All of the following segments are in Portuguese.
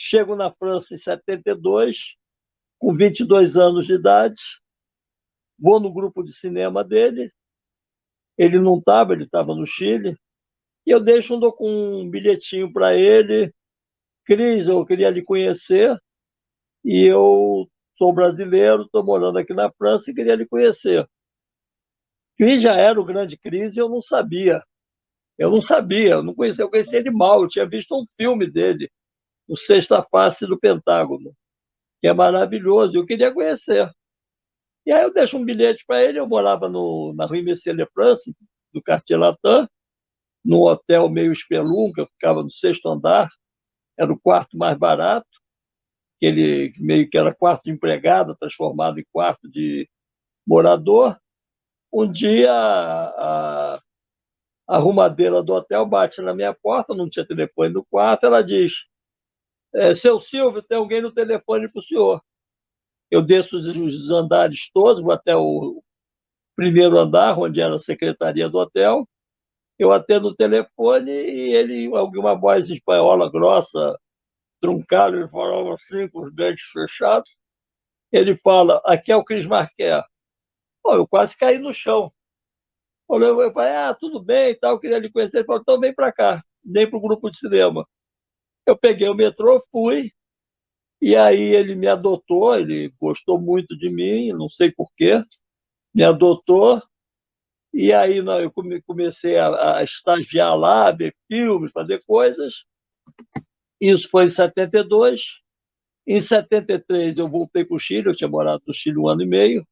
Chego na França em 72, com 22 anos de idade, vou no grupo de cinema dele, ele não estava, ele estava no Chile, e eu deixo um bilhetinho para ele: Cris, eu queria lhe conhecer, e eu sou brasileiro, estou morando aqui na França e queria lhe conhecer. Cris já era o grande Cris e eu não sabia. Eu não conhecia, eu conhecia ele mal, eu tinha visto um filme dele, O Sexta Face do Pentágono, que é maravilhoso, eu queria conhecer. E aí eu deixo um bilhete para ele, eu morava na Rue Messier-le-France, do Quartier Latin, num hotel meio espelunca, eu ficava no sexto andar, era o quarto mais barato, que ele meio que era quarto de empregada, transformado em quarto de morador. Um dia a arrumadeira do hotel bate na minha porta, não tinha telefone no quarto, ela diz: seu Silvio, tem alguém no telefone para o senhor. Eu desço os andares todos, vou até o primeiro andar, onde era a secretaria do hotel, eu atendo o telefone e ele, alguma voz espanhola grossa, truncada, ele falava assim, com os dentes fechados, ele fala: aqui é o Cris Marquet. Pô, eu quase caí no chão. Eu falei: tudo bem e tal, queria lhe conhecer. Ele falou: então vem para cá, vem para o grupo de cinema. Eu peguei o metrô, fui, e aí ele me adotou, ele gostou muito de mim, não sei por quê, me adotou, e aí eu comecei a estagiar lá, ver filmes, fazer coisas. Isso foi em 72. Em 73 eu voltei para o Chile, eu tinha morado no Chile um ano e meio,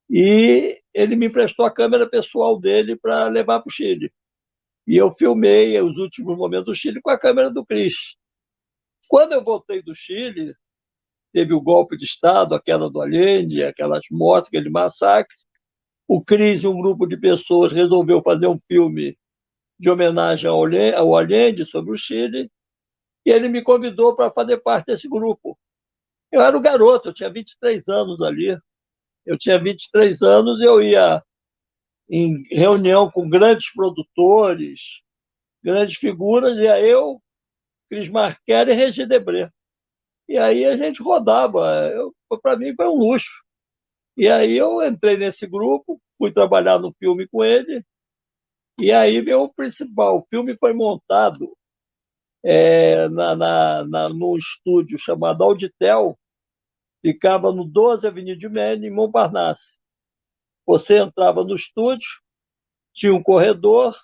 e ele me emprestou a câmera pessoal dele para levar para o Chile. E eu filmei os últimos momentos do Chile com a câmera do Cris. Quando eu voltei do Chile, teve o golpe de Estado, a queda do Allende, aquelas mortes, aquele massacre. O Cris e um grupo de pessoas resolveu fazer um filme de homenagem ao Allende, sobre o Chile, e ele me convidou para fazer parte desse grupo. Eu era um garoto, eu tinha 23 anos ali. Eu tinha 23 anos e eu ia em reunião com grandes produtores, grandes figuras, e aí eu, Cris Marquet e Regi Debré. E aí a gente rodava. Para mim foi um luxo. E aí eu entrei nesse grupo, fui trabalhar no filme com ele, e aí veio o principal. O filme foi montado num estúdio chamado Auditel, ficava no 12 Avenida de Médio, em Montparnasse. Você entrava no estúdio, tinha um corredor,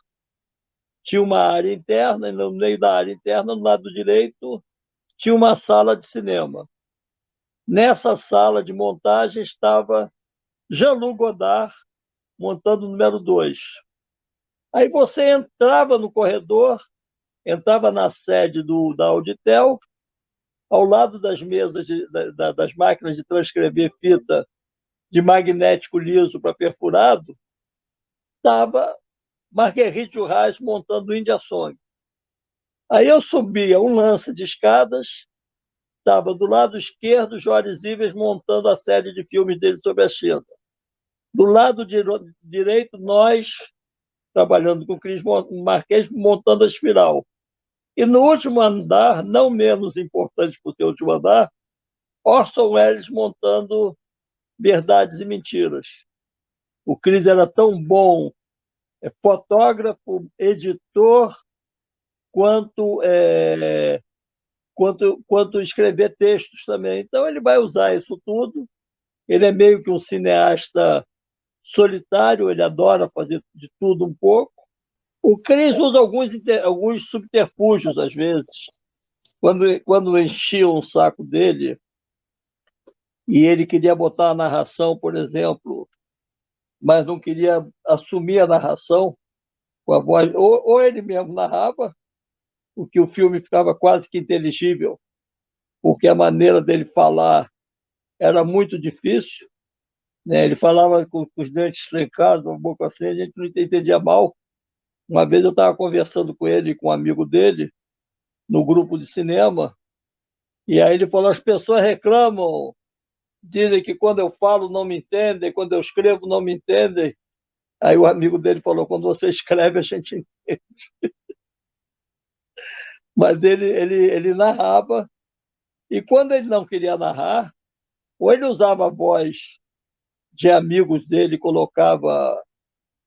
tinha uma área interna, e no meio da área interna, no lado direito, tinha uma sala de cinema. Nessa sala de montagem estava Jean-Luc Godard, montando o número 2. Aí você entrava no corredor, entrava na sede da Auditel, ao lado das mesas, das máquinas de transcrever fita de magnético liso para perfurado, estava Marguerite Urras montando o India Song. Aí eu subia um lance de escadas, estava do lado esquerdo Joris Ivers montando a série de filmes dele sobre a China. Do lado direito, nós, trabalhando com o Cris Marquês, montando a espiral. E no último andar, não menos importante por ser o último andar, Orson Welles montando Verdades e Mentiras. O Cris era tão bom fotógrafo, editor, quanto escrever textos também. Então ele vai usar isso tudo. Ele é meio que um cineasta solitário, ele adora fazer de tudo um pouco. O Cris usa alguns subterfúgios, às vezes. Quando enchiam o saco dele e ele queria botar a narração, por exemplo, mas não queria assumir a narração com a voz, ou ele mesmo narrava, porque o filme ficava quase que inteligível, porque a maneira dele falar era muito difícil, né? Ele falava com os dentes trancados, uma boca assim, a gente não entendia mal. Uma vez eu estava conversando com ele, com um amigo dele, no grupo de cinema, e aí ele falou: as pessoas reclamam, dizem que quando eu falo não me entendem, quando eu escrevo não me entendem. Aí o amigo dele falou: quando você escreve, a gente entende. Mas ele narrava, E quando ele não queria narrar, ou ele usava a voz de amigos dele, colocava.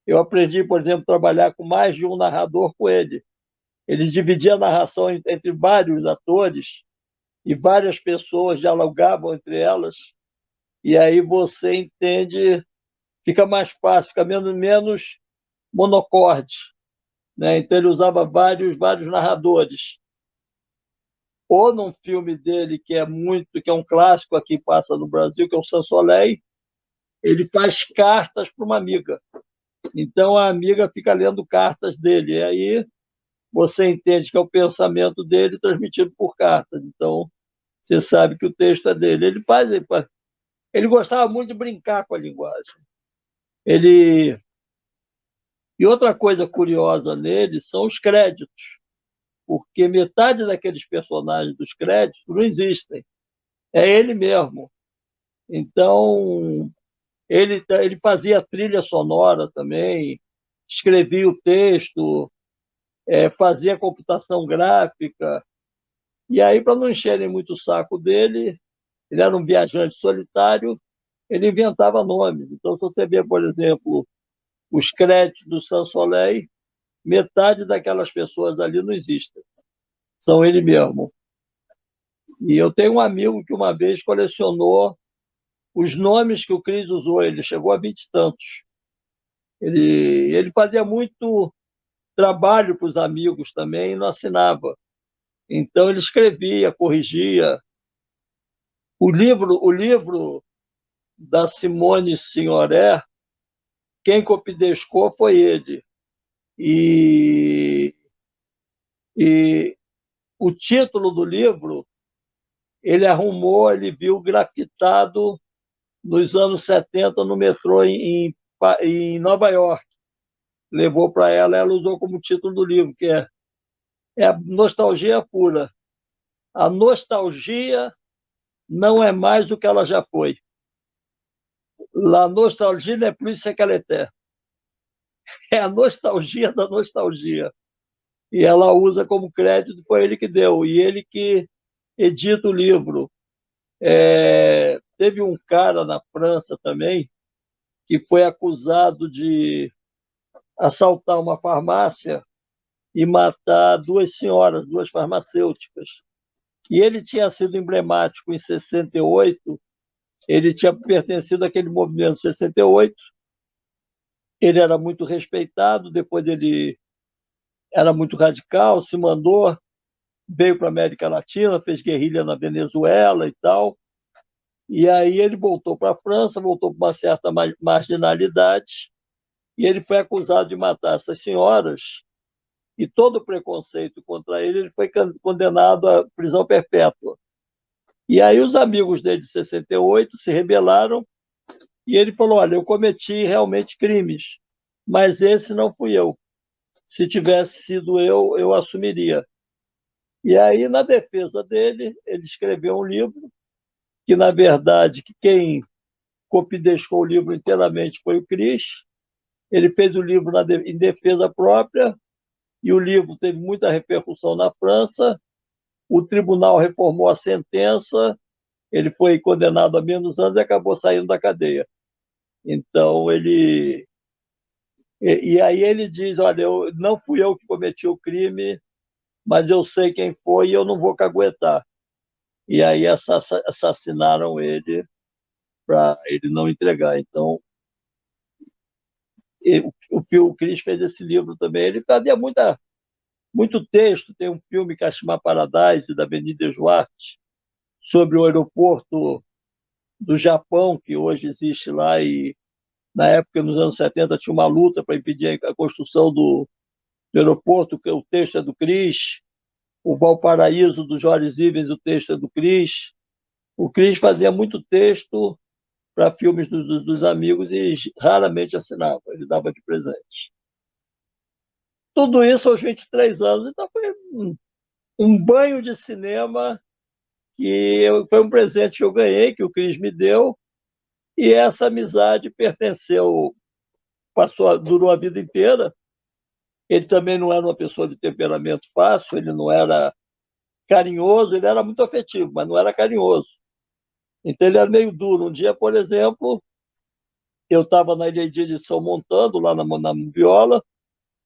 Eu aprendi, por exemplo, a trabalhar com mais de um narrador com ele. Ele dividia a narração entre vários atores e várias pessoas dialogavam entre elas. E aí você entende, fica mais fácil, fica menos monocorde, né? Então ele usava vários narradores. Ou num filme dele que é um clássico aqui passa no Brasil, que é o Sansoleil, ele faz cartas para uma amiga. Então a amiga fica lendo cartas dele. E aí você entende que é o pensamento dele transmitido por cartas. Então você sabe que o texto é dele. Ele gostava muito de brincar com a linguagem. Ele E outra coisa curiosa nele são os créditos, porque metade daqueles personagens dos créditos não existem. É ele mesmo. Então, ele fazia trilha sonora também, escrevia o texto, fazia computação gráfica. E aí, para não encherem muito o saco dele, ele era um viajante solitário, ele inventava nomes. Então, se você vê, por exemplo, os créditos do Sansoleil, metade daquelas pessoas ali não existem. São ele mesmo. E eu tenho um amigo que uma vez colecionou os nomes que o Cris usou, ele chegou a 20 e tantos. Ele fazia muito trabalho para os amigos também e não assinava. Então ele escrevia, corrigia. O livro da Simone Signoret, quem copidescou foi ele. E, e o título do livro, ele arrumou, ele viu grafitado nos anos 70 no metrô em Nova York. Levou para ela usou como título do livro, que é a nostalgia pura. A nostalgia não é mais o que ela já foi. La nostalgie n'est plus ce qu'elle était. É a nostalgia da nostalgia. E ela usa como crédito, foi ele que deu, e ele que edita o livro. Teve um cara na França também que foi acusado de assaltar uma farmácia e matar duas senhoras, duas farmacêuticas. E ele tinha sido emblemático em 68, ele tinha pertencido àquele movimento 68, ele era muito respeitado, depois ele era muito radical, se mandou, veio para a América Latina, fez guerrilha na Venezuela e tal, e aí ele voltou para a França, voltou para uma certa marginalidade, e ele foi acusado de matar essas senhoras, e todo o preconceito contra ele, ele foi condenado à prisão perpétua. E aí os amigos dele de 68 se rebelaram e ele falou, olha, eu cometi realmente crimes, mas esse não fui eu. Se tivesse sido eu assumiria. E aí, na defesa dele, ele escreveu um livro que, na verdade, quem copidescou o livro inteiramente foi o Cris. Ele fez o livro em defesa própria e o livro teve muita repercussão na França. O tribunal reformou a sentença, ele foi condenado a menos anos e acabou saindo da cadeia. Então, E aí ele diz, olha, não fui eu que cometi o crime, mas eu sei quem foi e eu não vou caguetar. E aí assassinaram ele para ele não entregar. Então, o Cris fez esse livro também. Ele fazia muito texto. Tem um filme, Kashima Paradise, da Avenida Duarte, sobre o aeroporto do Japão, que hoje existe lá, e na época, nos anos 70, tinha uma luta para impedir a construção do aeroporto, que o texto é do Cris. O Valparaíso, do Jorge Ivens, o texto é do Cris. O Cris fazia muito texto para filmes dos amigos e raramente assinava, ele dava de presente. Tudo isso aos 23 anos, então foi um banho de cinema foi um presente que eu ganhei, que o Cris me deu, e essa amizade durou a vida inteira. Ele também não era uma pessoa de temperamento fácil, ele não era carinhoso, ele era muito afetivo, mas não era carinhoso. Então ele era meio duro. Um dia, por exemplo, eu estava na ilha de edição montando, lá na viola,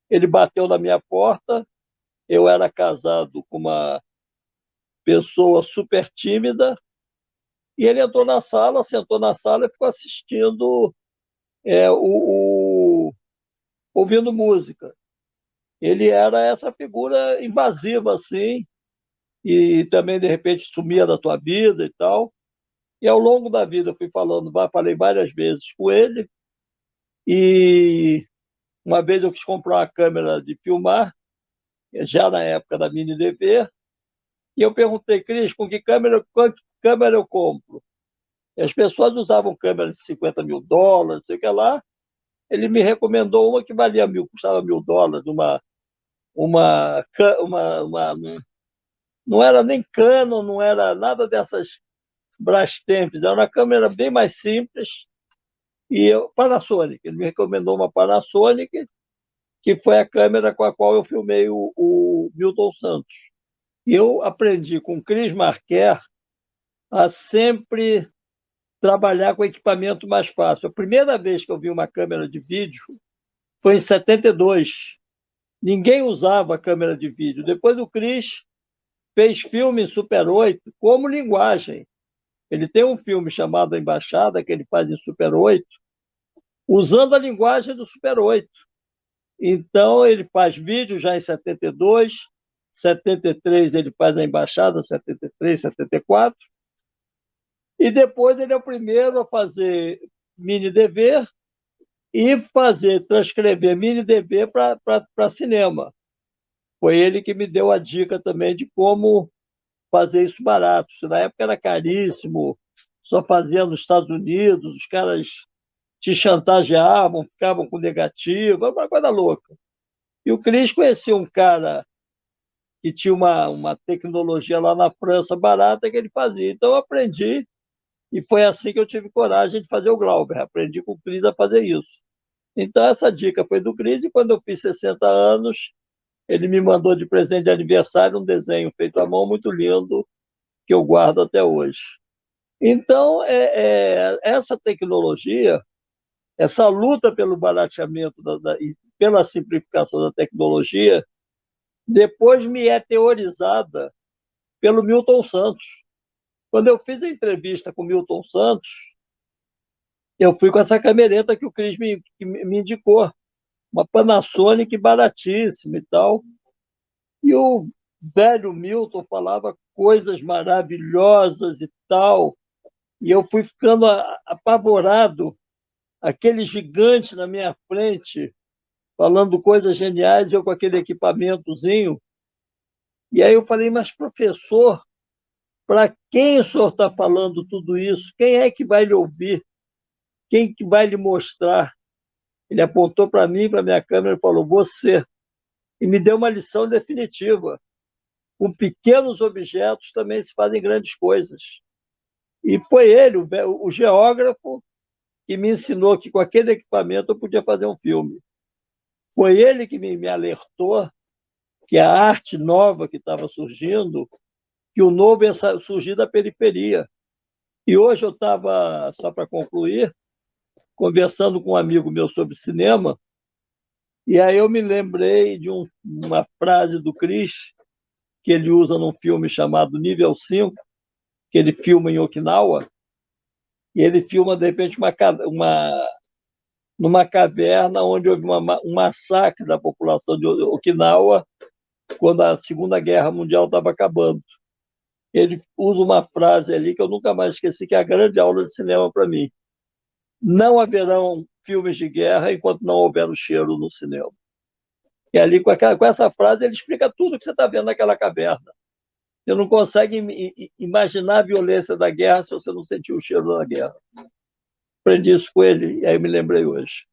ele bateu na minha porta, eu era casado com uma pessoa super tímida, e ele entrou na sala, sentou na sala e ficou assistindo, é, ouvindo música. Ele era essa figura invasiva, assim, e também, de repente, sumia da tua vida e tal. E ao longo da vida eu fui falando, falei várias vezes com ele, e uma vez eu quis comprar uma câmera de filmar, já na época da Mini DV, e eu perguntei, Cris, com que câmera eu compro? E as pessoas usavam câmeras de US$ 50.000, não sei o que lá. Ele me recomendou uma que valia mil, custava US$ 1.000, não era nem Canon, não era nada dessas Brastemp, era uma câmera bem mais simples, e Panasonic. Ele me recomendou uma Panasonic, que foi a câmera com a qual eu filmei o Milton Santos. E eu aprendi com o Cris Marquer a sempre trabalhar com equipamento mais fácil. A primeira vez que eu vi uma câmera de vídeo foi em 72. Ninguém usava câmera de vídeo. Depois o Cris fez filme em Super 8 como linguagem. Ele tem um filme chamado A Embaixada, que ele faz em Super 8, usando a linguagem do Super 8. Então, ele faz vídeo já em 72, 73 ele faz A Embaixada, 73, 74, e depois ele é o primeiro a fazer mini DV e transcrever mini DV para cinema. Foi ele que me deu a dica também de como fazer isso barato. Isso na época era caríssimo, só fazia nos Estados Unidos, os caras te chantageavam, ficavam com negativo, uma coisa louca. E o Cris conhecia um cara que tinha uma tecnologia lá na França barata que ele fazia. Então eu aprendi, e foi assim que eu tive coragem de fazer o Glauber. Aprendi com o Cris a fazer isso. Então essa dica foi do Cris, e quando eu fiz 60 anos, ele me mandou de presente de aniversário um desenho feito à mão muito lindo, que eu guardo até hoje. Então, essa tecnologia, essa luta pelo barateamento e pela simplificação da tecnologia, depois me é teorizada pelo Milton Santos. Quando eu fiz a entrevista com o Milton Santos, eu fui com essa camereta que o Cris me indicou, uma Panasonic baratíssima e tal. E o velho Milton falava coisas maravilhosas e tal, e eu fui ficando apavorado, aquele gigante na minha frente, falando coisas geniais, eu com aquele equipamentozinho. E aí eu falei, mas professor, para quem o senhor está falando tudo isso? Quem é que vai lhe ouvir? Quem que vai lhe mostrar? Ele apontou para mim, para minha câmera, e falou, você. E me deu uma lição definitiva. Com pequenos objetos também se fazem grandes coisas. E foi ele, o geógrafo, que me ensinou que com aquele equipamento eu podia fazer um filme. Foi ele que me alertou que a arte nova que estava surgindo, que o novo ia surgir da periferia. E hoje eu estava, só para concluir, conversando com um amigo meu sobre cinema, e aí eu me lembrei de uma frase do Cris, que ele usa num filme chamado Nível 5, que ele filma em Okinawa, e ele filma, de repente, numa caverna onde houve um massacre da população de Okinawa quando a Segunda Guerra Mundial estava acabando. Ele usa uma frase ali que eu nunca mais esqueci, que é a grande aula de cinema para mim. Não haverão filmes de guerra enquanto não houver o cheiro no cinema. E ali, com essa frase, ele explica tudo que você está vendo naquela caverna. Você não consegue imaginar a violência da guerra se você não sentir o cheiro da guerra. Aprendi isso com ele, e aí eu me lembrei hoje.